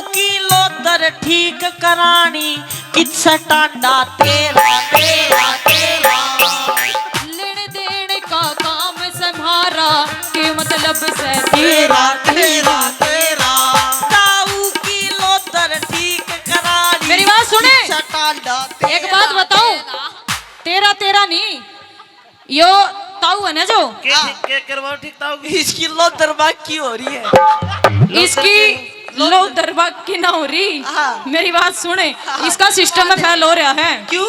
की लोदर ठीक करानी किस्सा टांडा तेरा तेरा तेरा लेने देने का काम सम्हारा के मतलब से तेरा तेरा तेरा ताऊ की लोदर ठीक करानी मेरी बात सुने किस्सा टांडा तेरा एक बात बताऊं तेरा तेरा नहीं यो ताऊ है ना जो के करवाओ ठीक ताऊ की इसकी लोदर बाकी हो रही है इसकी लो दरबार की ना हो रही हाँ। मेरी बात सुने इसका सिस्टम में फेल हो रहा है क्यों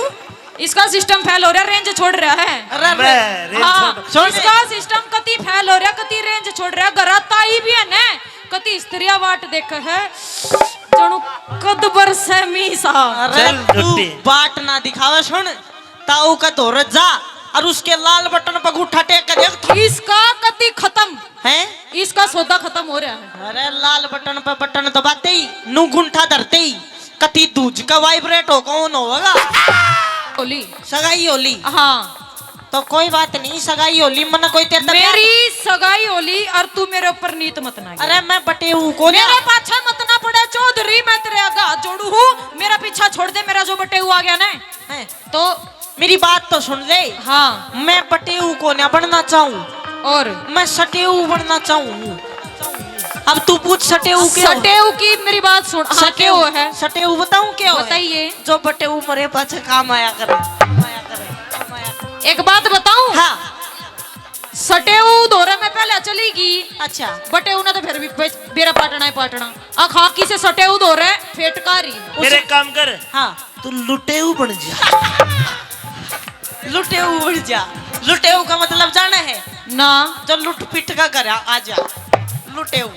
इसका सिस्टम फेल हो रहा है रेंज छोड़ रहा है अरे हाँ छोड़ इसका सिस्टम कति फेल हो रहा है कति रेंज छोड़ रहा है गराताई भी है ना कति स्त्रिया वाट देख है जणु कद बरसे मीसा अरे तू बाट ना दिखावा सुन ताऊ का दौर जा और उसके लाल बटन पर उठा टेक कर देख इसका कति खत्म है इसका सौदा खत्म हो रहा है अरे लाल बटन पर बटन दबाते ही नु गुंठा धरते ही कति दूज का वाइब्रेट हो कौन होगा होली सगाई होली हाँ तो कोई बात नहीं सगाई होली मन कोई तेरे मेरी सगाई होली और तू मेरे ऊपर नीत मत ना अरे मैं बटे हूँ को मेरे पाछा मत ना पड़े चौधरी मैं तेरे आगे हाथ जोड़ू हूँ मेरा पीछा छोड़ दे मेरा जो बटे हुआ गया ना है तो मेरी बात तो सुन ले हाँ मैं बटे हूँ को ना बनना चाहूँ और मैं सटेऊ बनना चाहूँ अब तू पूछ सटेऊ क्या सटेऊ की मेरी बात सुन सटेऊ है सटेऊ बताऊं क्या बताइए जो बटेऊ मरे पाछे काम आया करे एक बात बताऊं हाँ सटेऊ दौरे में पहले चलेगी अच्छा बटेऊ ने तो फिर भी बेरा पाटना है पाटना खाकी से सटेऊ दौरे फेटकारी मेरे काम कर हाँ तू लुटेऊ बन जा लुटेऊ उड़ जा लुटेऊ का मतलब जाना है ना जो लुट पिट का कर आ जा लुटेऊ